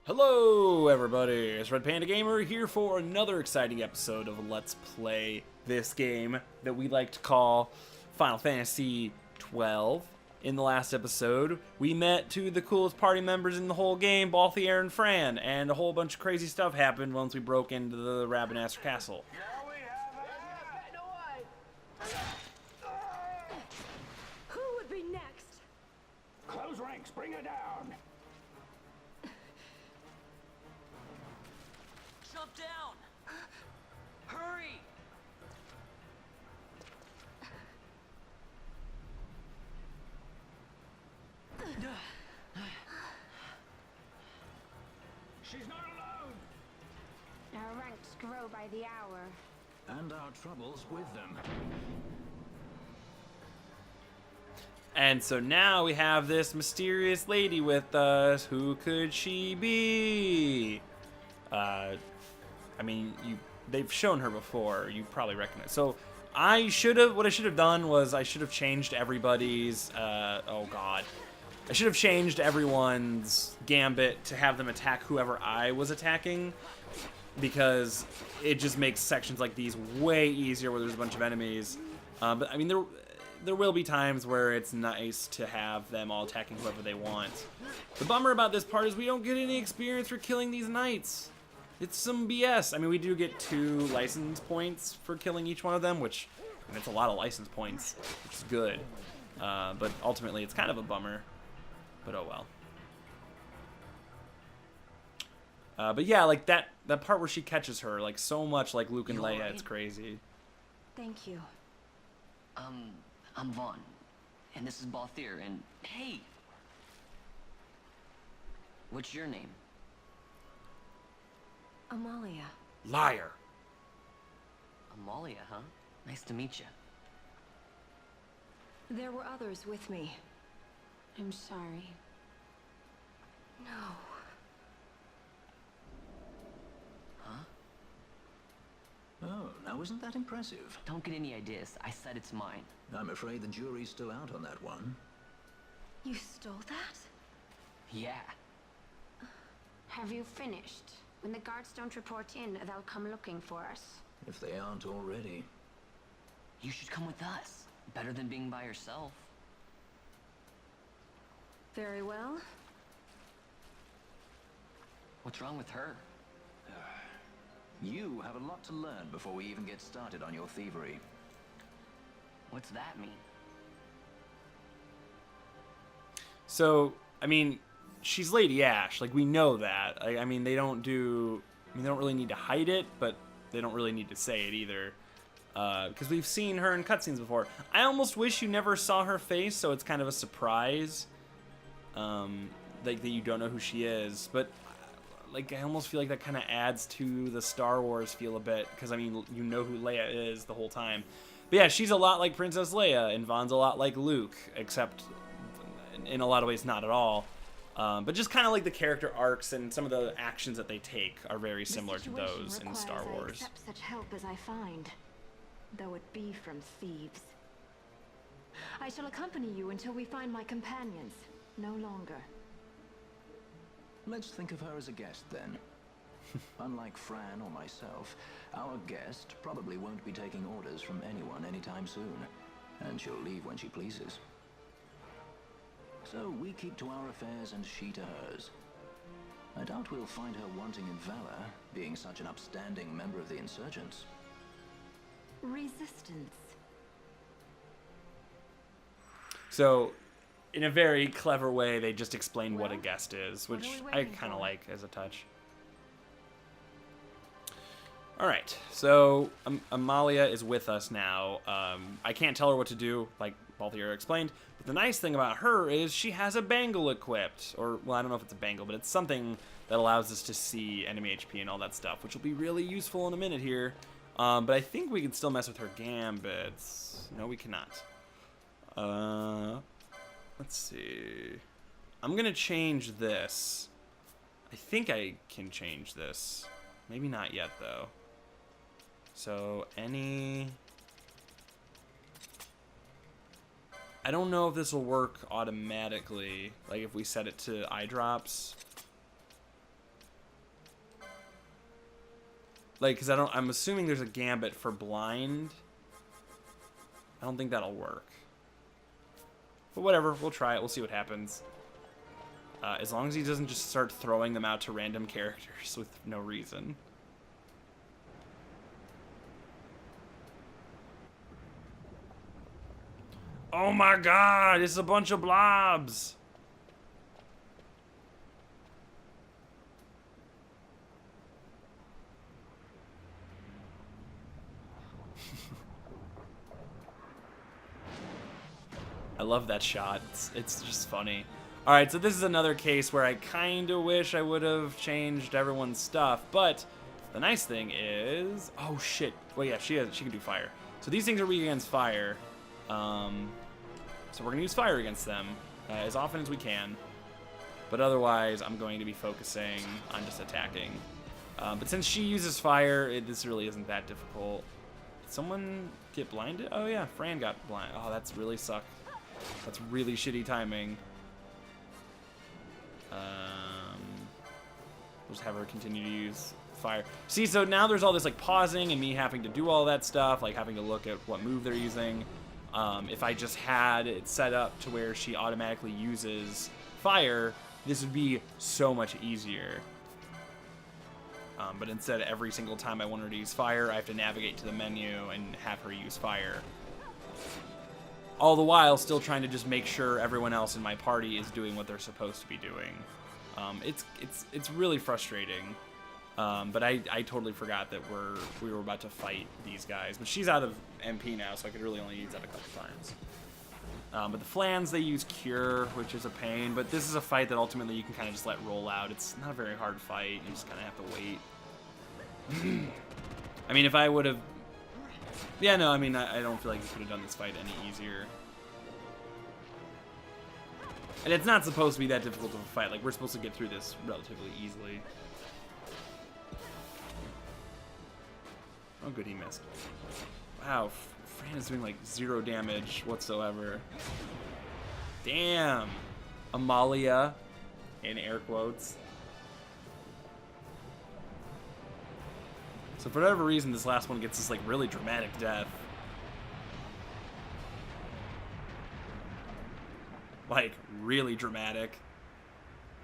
Hello everybody, it's Red Panda Gamer here for another exciting episode of Let's Play this game that we like to call Final Fantasy XII. In the last episode, we met two of the coolest party members in the whole game, Balthier and Fran, and a whole bunch of crazy stuff happened once we broke into the Rabanastre Castle. Who would be next? Close ranks, bring her down. Jump down! Hurry! She's not alone. Our ranks grow by the hour. And our troubles with them. And so now we have this mysterious lady with us. Who could she be? I mean, they've shown her before. You probably recognize. So what I should have done was I should have changed everybody's, oh god. I should have changed everyone's gambit to have them attack whoever I was attacking, because it just makes sections like these way easier where there's a bunch of enemies. But I mean, there will be times where it's nice to have them all attacking whoever they want. The bummer about this part is we don't get any experience for killing these knights. It's some BS. I mean, we do get 2 license points for killing each one of them, which, I mean, it's a lot of license points, which is good. But ultimately, it's kind of a bummer. But oh well. But yeah, like that part where she catches her, like so much like Luke and You Leia, alright? it's crazy. Thank you. I'm Vaughn, and this is Balthier, and hey! What's your name? Amalia. Liar. Amalia, huh? Nice to meet you. There were others with me. I'm sorry. No. Huh? Oh, now isn't that impressive? Don't get any ideas. I said it's mine. I'm afraid the jury's still out on that one. You stole that? Yeah. Have you finished? When the guards don't report in, they'll come looking for us. If they aren't already. You should come with us. Better than being by yourself. Very well. What's wrong with her? You have a lot to learn before we even get started on your thievery. What's that mean? So, I mean, she's Lady Ash. Like, we know that. I mean, they don't really need to hide it, but they don't really need to say it either. Because we've seen her in cutscenes before. I almost wish you never saw her face, so it's kind of a surprise. Like, that you don't know who she is. But, like, I almost feel like that kind of adds to the Star Wars feel a bit. Because, I mean, you know who Leia is the whole time. But yeah, she's a lot like Princess Leia, and Vaughn's a lot like Luke, except in a lot of ways not at all. But just kind of like the character arcs and some of the actions that they take are very similar to those in Star Wars. I accept such help as I find, though it be from thieves. I shall accompany you until we find my companions. No longer. Let's think of her as a guest then. Unlike Fran or myself, our guest probably won't be taking orders from anyone anytime soon. And she'll leave when she pleases. So we keep to our affairs and she to hers. I doubt we'll find her wanting in valor, being such an upstanding member of the insurgents. Resistance. So, in a very clever way, they just explain what a Well, guest is, what which are we I waiting kind of for? like as a touch. Alright, so Amalia is with us now. I can't tell her what to do, like Balthier explained, but the nice thing about her is she has a bangle equipped. Or, well, I don't know if it's a bangle, but it's something that allows us to see enemy HP and all that stuff, which will be really useful in a minute here. But I think we can still mess with her gambits. No, we cannot. Let's see. I'm gonna change this. I think I can change this. Maybe not yet, though. So, any... I don't know if this will work automatically, like if we set it to eye drops. Like, because I'm assuming there's a gambit for blind. I don't think that'll work. But whatever, we'll try it. We'll see what happens. As long as he doesn't just start throwing them out to random characters with no reason. Oh my god, it's a bunch of blobs. I love that shot. It's just funny. All right, so this is another case where I kind of wish I would have changed everyone's stuff, but the nice thing is, oh shit. Well, yeah, she can do fire. So these things are weak against fire. So we're gonna use fire against them as often as we can. But otherwise, I'm going to be focusing on just attacking. But since she uses fire, this really isn't that difficult. Did someone get blinded? Oh yeah, Fran got blind. Oh, that's really suck. That's really shitty timing. We'll just have her continue to use fire. See, so now there's all this like pausing and me having to do all that stuff, like having to look at what move they're using. If I just had it set up to where she automatically uses fire, this would be so much easier. But instead, every single time I want her to use fire, I have to navigate to the menu and have her use fire. All the while, still trying to just make sure everyone else in my party is doing what they're supposed to be doing. It's really frustrating. But I totally forgot that we were about to fight these guys. But she's out of MP now, so I could really only use that a couple times. But the Flans, they use Cure, which is a pain. But this is a fight that ultimately you can kind of just let roll out. It's not a very hard fight. You just kind of have to wait. I mean, if I would have... Yeah, no, I mean, I don't feel like you could have done this fight any easier. And it's not supposed to be that difficult of a fight. Like, we're supposed to get through this relatively easily. Oh, good, he missed. Wow, Fran is doing, like, 0 damage whatsoever. Damn. Amalia, in air quotes. So for whatever reason, this last one gets this, like, really dramatic death. Like, really dramatic.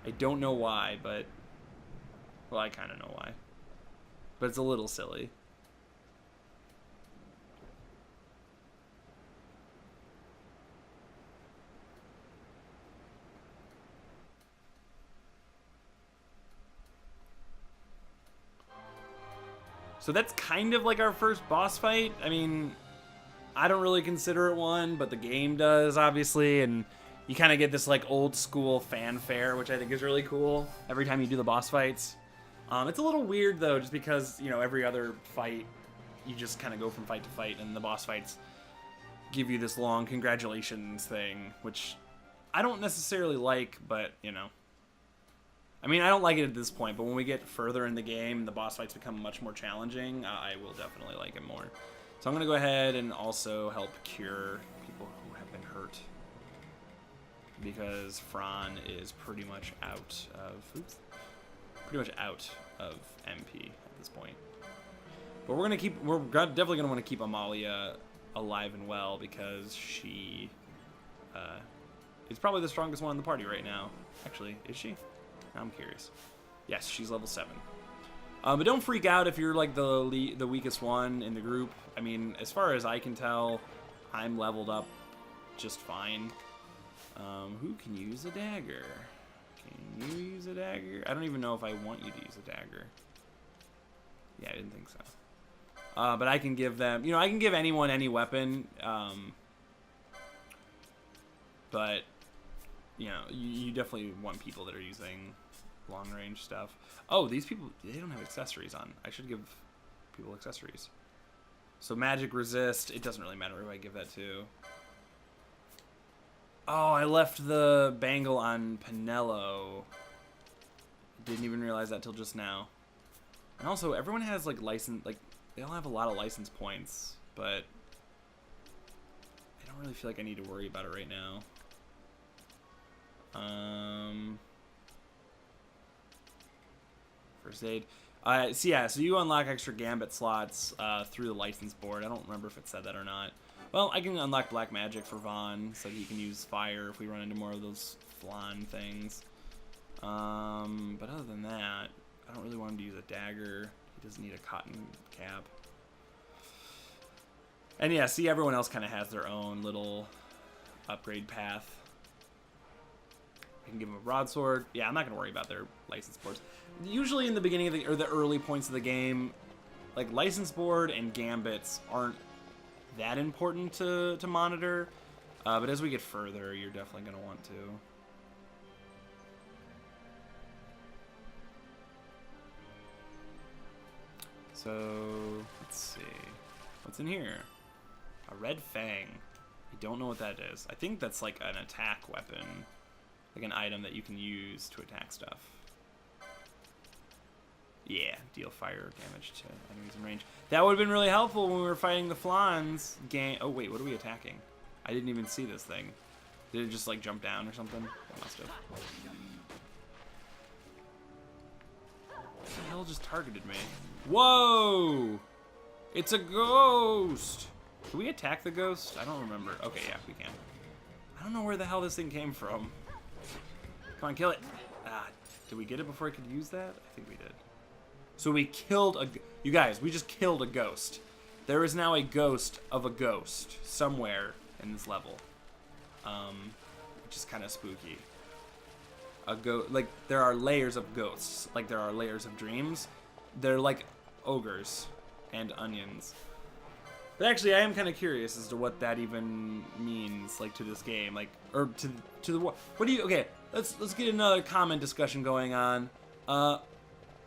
I don't know why, but... Well, I kind of know why. But it's a little silly. So that's kind of like our first boss fight. I mean, I don't really consider it one, but the game does, obviously, and you kind of get this like old school fanfare, which I think is really cool every time you do the boss fights. It's a little weird though, just because, you know, every other fight, you just kind of go from fight to fight, and the boss fights give you this long congratulations thing, which I don't necessarily like, but, you know. I mean, I don't like it at this point, but when we get further in the game and the boss fights become much more challenging, I will definitely like it more. So I'm going to go ahead and also help cure people who have been hurt. Because Fran is pretty much out of... Oops. Pretty much out of MP at this point. But we're definitely going to want to keep Amalia alive and well, because she is probably the strongest one in the party right now. Actually, is she? I'm curious. Yes, she's level 7. But don't freak out if you're like the weakest one in the group. I mean, as far as I can tell, I'm leveled up just fine. Who can use a dagger? Can you use a dagger? I don't even know if I want you to use a dagger. Yeah, I didn't think so. But I can give them, you know, I can give anyone any weapon. But, you know, you definitely want people that are using long range stuff. Oh, these people, they don't have accessories on. I should give people accessories. So magic resist, it doesn't really matter who I give that to. Oh, I left the bangle on Penelo. Didn't even realize that till just now. And also, everyone has like license, like they all have a lot of license points, but I don't really feel like I need to worry about it right now. First aid. So yeah, so you unlock extra Gambit slots through the license board. I don't remember if it said that or not. Well, I can unlock Black Magic for Vaughn, so he can use fire if we run into more of those flan things. But other than that, I don't really want him to use a dagger. He doesn't need a cotton cap. And yeah, see, everyone else kind of has their own little upgrade path. I can give them a broadsword. Yeah, I'm not gonna worry about their license boards. Usually in the beginning of the early points of the game, like license board and gambits aren't that important to monitor. But as we get further, you're definitely gonna want to. So let's see, what's in here? A red fang. I don't know what that is. I think that's like an attack weapon. Like an item that you can use to attack stuff. Yeah, deal fire damage to enemies in range. That would have been really helpful when we were fighting the Flans. Oh wait, what are we attacking? I didn't even see this thing. Did it just like jump down or something? It must have. What the hell just targeted me? Whoa! It's a ghost! Can we attack the ghost? I don't remember. Okay, yeah, we can. I don't know where the hell this thing came from. Come on, kill it. Ah, did we get it before I could use that? I think we did. So we killed a... You guys, we just killed a ghost. There is now a ghost of a ghost somewhere in this level. Which is kind of spooky. Like, there are layers of ghosts. Like, there are layers of dreams. They're like ogres and onions. But actually, I am kind of curious as to what that even means, like, to this game, like, or to the what do you? Okay, let's get another comment discussion going on.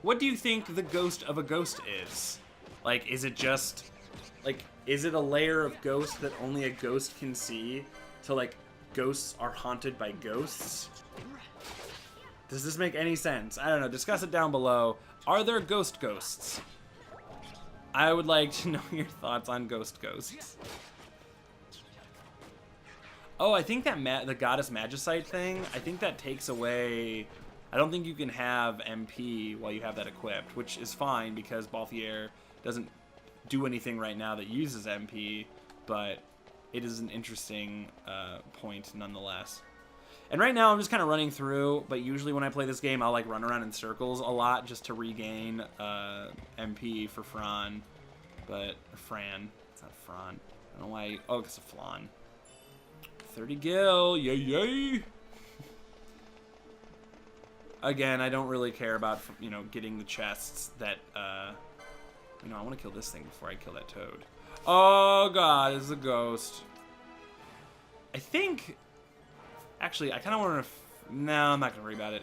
What do you think the ghost of a ghost is? Like, is it just, like, is it a layer of ghost that only a ghost can see? So, like, ghosts are haunted by ghosts? Does this make any sense? I don't know. Discuss it down below. Are there ghosts? I would like to know your thoughts on ghosts. Oh, I think that the Goddess Magicite thing, I think that takes away... I don't think you can have MP while you have that equipped, which is fine because Balthier doesn't do anything right now that uses MP, but it is an interesting point nonetheless. And right now I'm just kind of running through, but usually when I play this game, I'll like run around in circles a lot just to regain MP for Fran. But, Fran, it's not Fran. I don't know why, oh, it's a Flan. 30 gil, yay yay! Again, I don't really care about, you know, getting the chests that, you know, I want to kill this thing before I kill that toad. Oh god, it's a ghost. I think... Actually, I kind of want to... No, I'm not going to worry about it.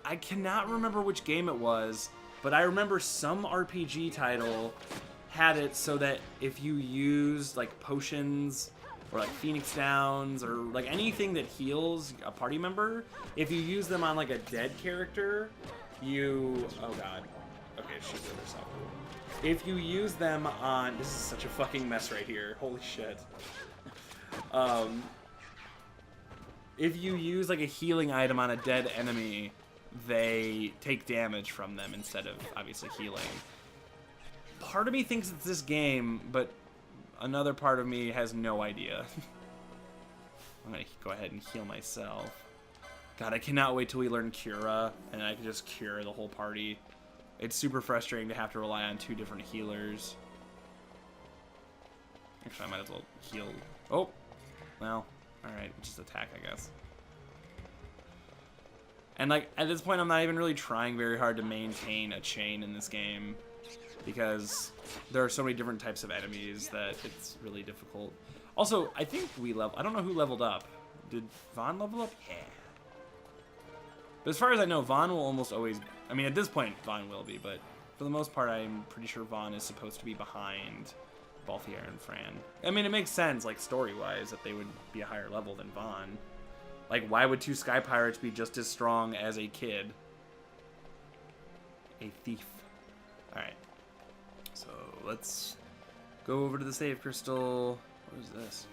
I cannot remember which game it was, but I remember some RPG title had it so that if you used, like, potions or, like, Phoenix Downs or, like, anything that heals a party member, if you use them on, like, a dead character, you... Oh, God. Okay, shoot with herself. If you use them on... This is such a fucking mess right here. Holy shit. If you use, like, a healing item on a dead enemy, they take damage from them instead of, obviously, healing. Part of me thinks it's this game, but another part of me has no idea. I'm gonna go ahead and heal myself. God, I cannot wait till we learn Cura, and I can just cure the whole party. It's super frustrating to have to rely on 2 different healers. Actually, I might as well heal. Oh, well... Alright, just attack, I guess. And, like, at this point, I'm not even really trying very hard to maintain a chain in this game. Because there are so many different types of enemies that it's really difficult. Also, I think we I don't know who leveled up. Did Vaughn level up? Yeah. But as far as I know, Vaughn will almost always... I mean, at this point, Vaughn will be, but for the most part, I'm pretty sure Vaughn is supposed to be behind Balthier and Fran. I mean, it makes sense, like, story-wise, that they would be a higher level than Vaughn. Like, why would 2 Sky Pirates be just as strong as a kid? A thief. Alright. So, let's go over to the save crystal. What is this?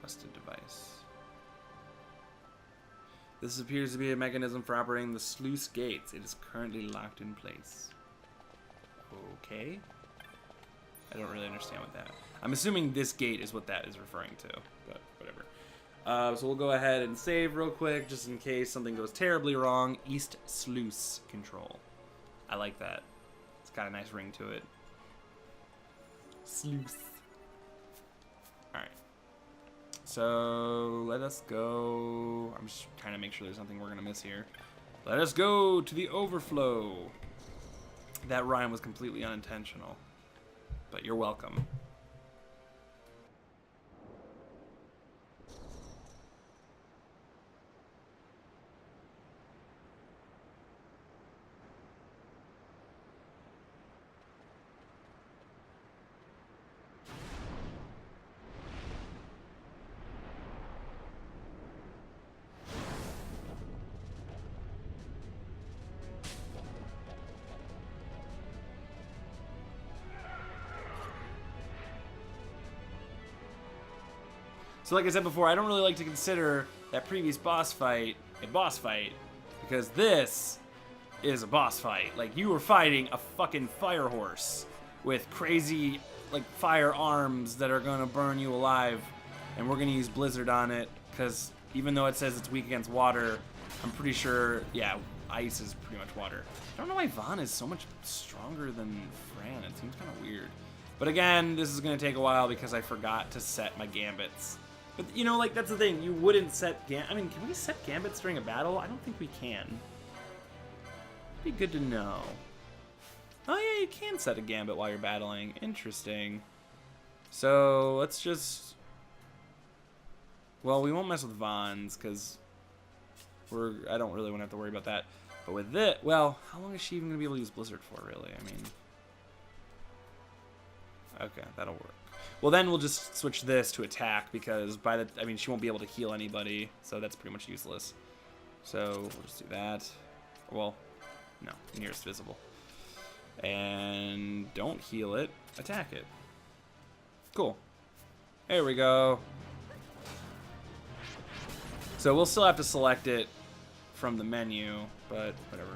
Rusted device. This appears to be a mechanism for operating the sluice gates. It is currently locked in place. Okay. I don't really understand what that... I'm assuming this gate is what that is referring to, but whatever. So we'll go ahead and save real quick, just in case something goes terribly wrong. East Sluice Control. I like that. It's got a nice ring to it. Sluice. Alright. So, let us go... I'm just trying to make sure there's nothing we're going to miss here. Let us go to the overflow. That rhyme was completely unintentional. But you're welcome. So like I said before, I don't really like to consider that previous boss fight a boss fight, because this is a boss fight. Like, you were fighting a fucking fire horse with crazy, like, fire arms that are gonna burn you alive, and we're gonna use Blizzard on it, because even though it says it's weak against water, I'm pretty sure, yeah, ice is pretty much water. I don't know why Vaughn is so much stronger than Fran. It seems kind of weird. But again, this is gonna take a while because I forgot to set my gambits. But, you know, like, that's the thing. You wouldn't set I mean, can we set gambits during a battle? I don't think we can. Be good to know. Oh, yeah, you can set a gambit while you're battling. Interesting. So, let's just... Well, we won't mess with Vaughn's, because I don't really want to have to worry about that. But with this... Well, how long is she even going to be able to use Blizzard for, really? I mean... Okay, that'll work. Well, then we'll just switch this to attack, because I mean, she won't be able to heal anybody, so that's pretty much useless. So we'll just do that. Well, no, nearest visible. And don't heal it, attack it. Cool. There we go. So we'll still have to select it from the menu, but whatever.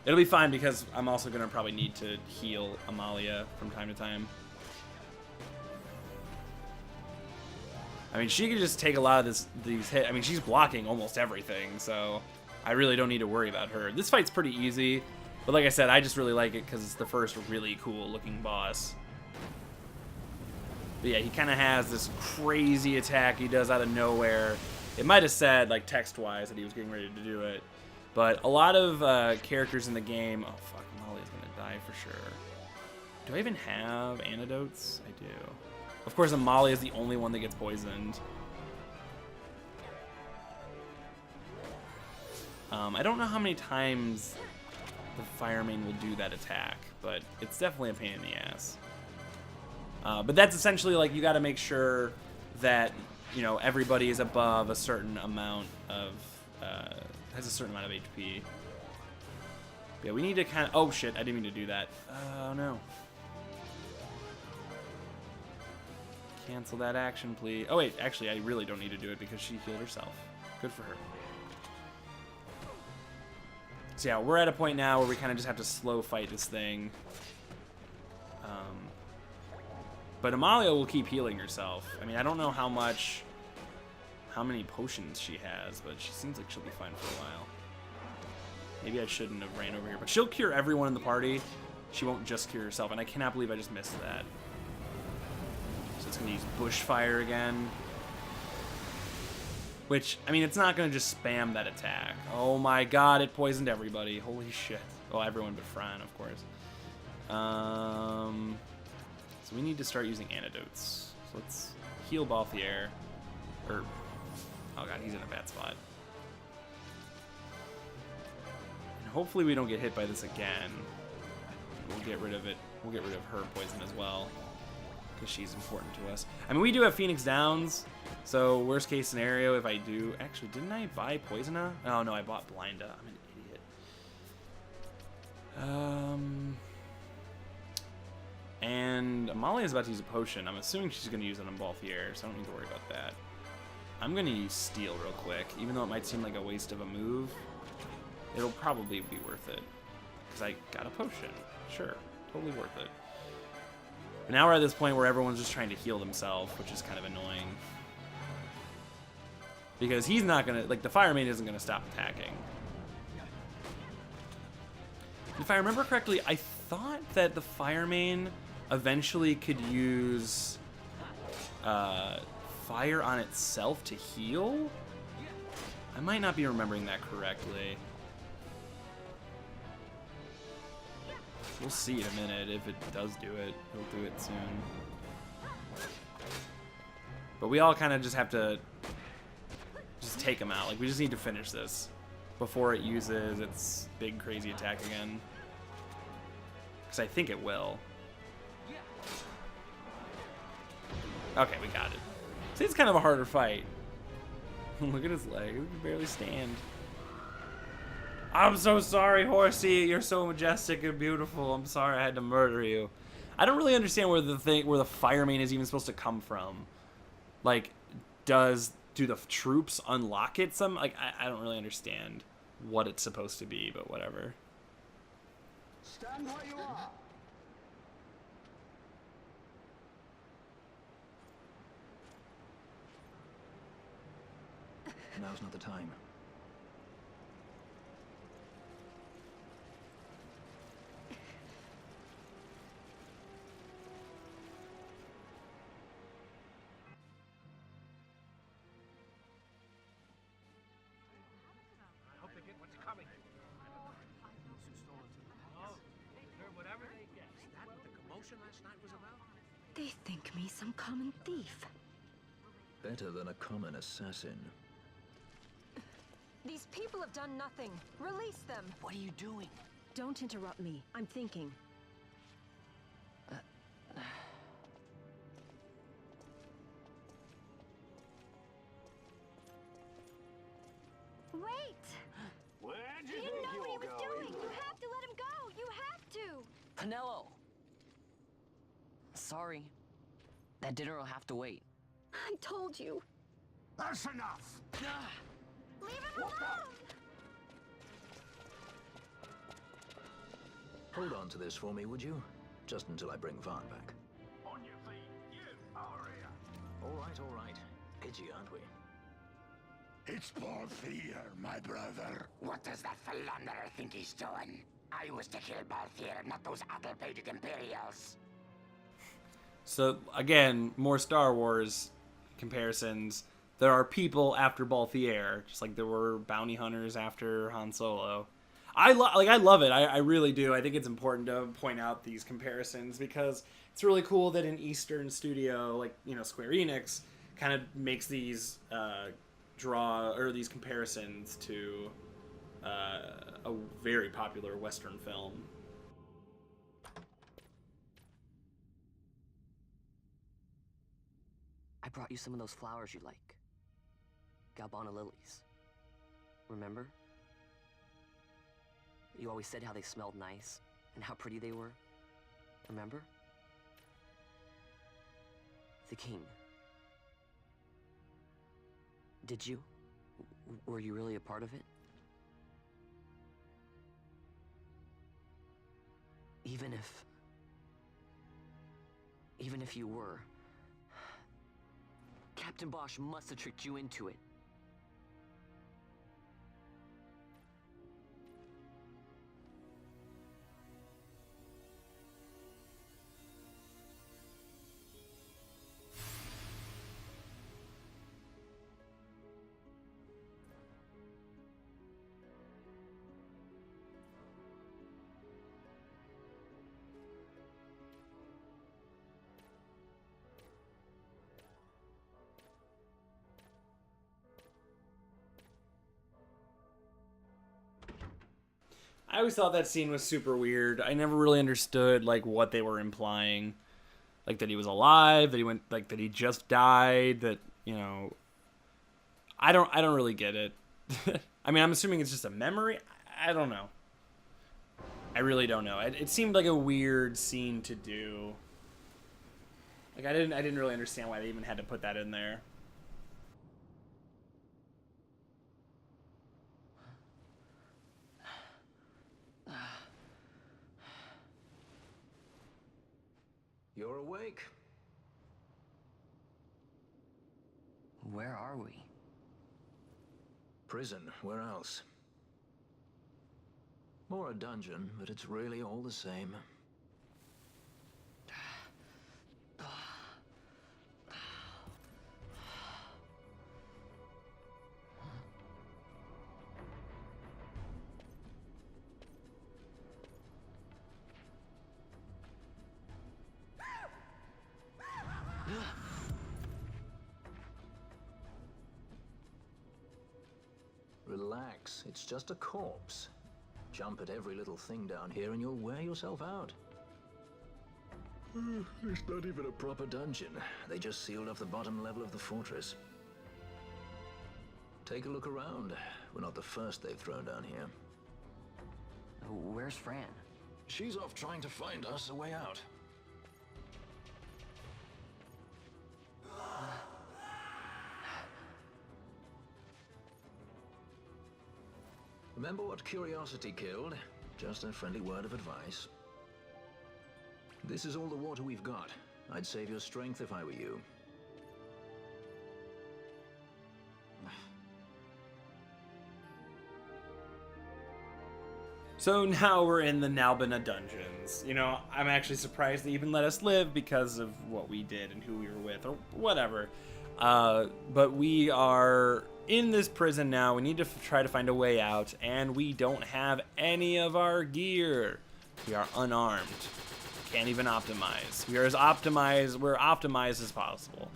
It'll be fine, because I'm also going to probably need to heal Amalia from time to time. I mean, she could just take a lot of these hits. I mean, she's blocking almost everything, so I really don't need to worry about her. This fight's pretty easy, but like I said, I just really like it because it's the first really cool-looking boss. But yeah, he kind of has this crazy attack he does out of nowhere. It might have said, like, text-wise that he was getting ready to do it, but a lot of characters in the game... Oh, fuck, Molly's gonna die for sure. Do I even have antidotes? I do. Of course, Amalia is the only one that gets poisoned. I don't know how many times the Fire Main will do that attack, but it's definitely a pain in the ass. But that's essentially, like, you gotta make sure that, you know, everybody is above a certain amount of, has a certain amount of HP. Yeah, we need to kind of, oh shit, I didn't mean to do that. Oh no. Cancel that action, please. Oh, wait, actually, I really don't need to do it because she healed herself. Good for her. So, yeah, we're at a point now where we kind of just have to slow fight this thing. But Amalia will keep healing herself. I mean, I don't know how many potions she has, but she seems like she'll be fine for a while. Maybe I shouldn't have ran over here, but she'll cure everyone in the party. She won't just cure herself, and I cannot believe I just missed that. It's going to use Bushfire again. Which, I mean, it's not going to just spam that attack. Oh my god, it poisoned everybody. Holy shit. Well, everyone but Fran, of course. So we need to start using antidotes. So let's heal Balthier. Oh god, he's in a bad spot. And hopefully we don't get hit by this again. We'll get rid of it. We'll get rid of her poison as well, because she's important to us. I mean, we do have Phoenix Downs, so worst case scenario, if I do... Actually, didn't I buy Poisona? Oh, no, I bought Blinda. I'm an idiot. And Amalia's about to use a potion. I'm assuming she's going to use it on Balthier, so I don't need to worry about that. I'm gonna use Steel real quick, even though it might seem like a waste of a move. It'll probably be worth it. Because I got a potion. Sure, totally worth it. But now we're at this point where everyone's just trying to heal themselves, which is kind of annoying. Because he's not gonna, like, the Fire Main isn't gonna stop attacking. If I remember correctly, I thought that the Fire Main eventually could use fire on itself to heal? I might not be remembering that correctly. We'll see in a minute if it does do it. He'll do it soon. But we all kind of just have to just take him out. Like, we just need to finish this before it uses its big crazy attack again. Because I think it will. Okay, we got it. See, it's kind of a harder fight. Look at his leg. He can barely stand. I'm so sorry, Horsey. You're so majestic and beautiful. I'm sorry I had to murder you. I don't really understand where the Fire Main is even supposed to come from. Like, do the troops unlock it some? Like, I don't really understand what it's supposed to be, but whatever. Stand where you are. Now's not the time. They think me some common thief. Better than a common assassin. These people have done nothing. Release them. What are you doing? Don't interrupt me. I'm thinking. Wait! Where'd you He think didn't know you what he were was going? doing. You have to let him go. You have to. Penelo! Sorry. That dinner will have to wait. I told you. That's enough. Leave him alone. Hold on to this for me, would you? Just until I bring Vaan back. On your feet, you. Over here. All right. Itchy, aren't we? It's Balthier, my brother. What does that philanderer think he's doing? I was to kill Balthier, not those addle-pated Imperials. So, again, more Star Wars comparisons. There are people after Balthier, just like there were bounty hunters after Han Solo. I love it. I really do. I think it's important to point out these comparisons because it's really cool that an Eastern studio like, you know, Square Enix kind of makes these these comparisons to a very popular Western film. I brought you some of those flowers you like. Galbana lilies. Remember? You always said how they smelled nice and how pretty they were. Remember? The king. Did you? Were you really a part of it? Even if you were, Captain Bosch must have tricked you into it. I always thought that scene was super weird. I never really understood like what they were implying, like that he was alive, that he just died. That, you know, I don't really get it. I mean, I'm assuming it's just a memory. I don't know. I really don't know. It seemed like a weird scene to do. Like I didn't really understand why they even had to put that in there. You're awake. Where are we? Prison, where else? Or a dungeon, but it's really all the same. Relax, it's just a corpse. Jump at every little thing down here and you'll wear yourself out. It's not even a proper dungeon. They just sealed off the bottom level of the fortress. Take a look around. We're not the first they've thrown down here. Where's Fran? She's off trying to find us a way out. Remember what curiosity killed? Just a friendly word of advice. This is all the water we've got. I'd save your strength if I were you. So now we're in the Nalbina dungeons. You know, I'm actually surprised they even let us live because of what we did and who we were with or whatever. But we are in this prison now. We need to try to find a way out, and we don't have any of our gear. We are unarmed. Can't even optimize. We're optimized as possible.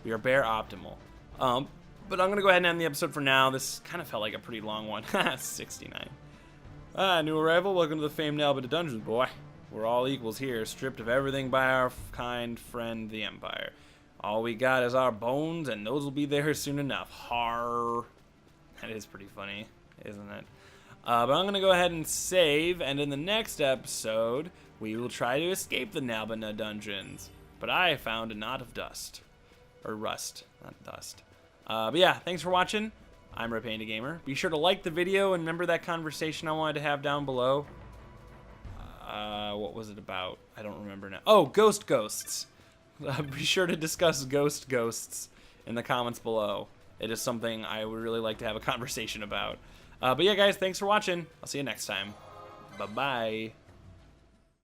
We are bare optimal. But I'm gonna go ahead and end the episode for now. This kind of felt like a pretty long one. 69. New arrival. Welcome to the famed Nalbina Dungeons, boy. We're all equals here, stripped of everything by our kind friend, the Empire. All we got is our bones, and those will be there soon enough. Har. That is pretty funny, isn't it? But I'm going to go ahead and save, and in the next episode, we will try to escape the Nalbina dungeons. But I found a knot of dust. Or rust, not dust. But yeah, thanks for watching. I'm Repanda Gamer. Be sure to like the video, and remember that conversation I wanted to have down below. What was it about? I don't remember now. Oh, ghosts. Be sure to discuss ghosts in the comments below. It is something I would really like to have a conversation about. But yeah, guys, thanks for watching. I'll see you next time. Bye-bye.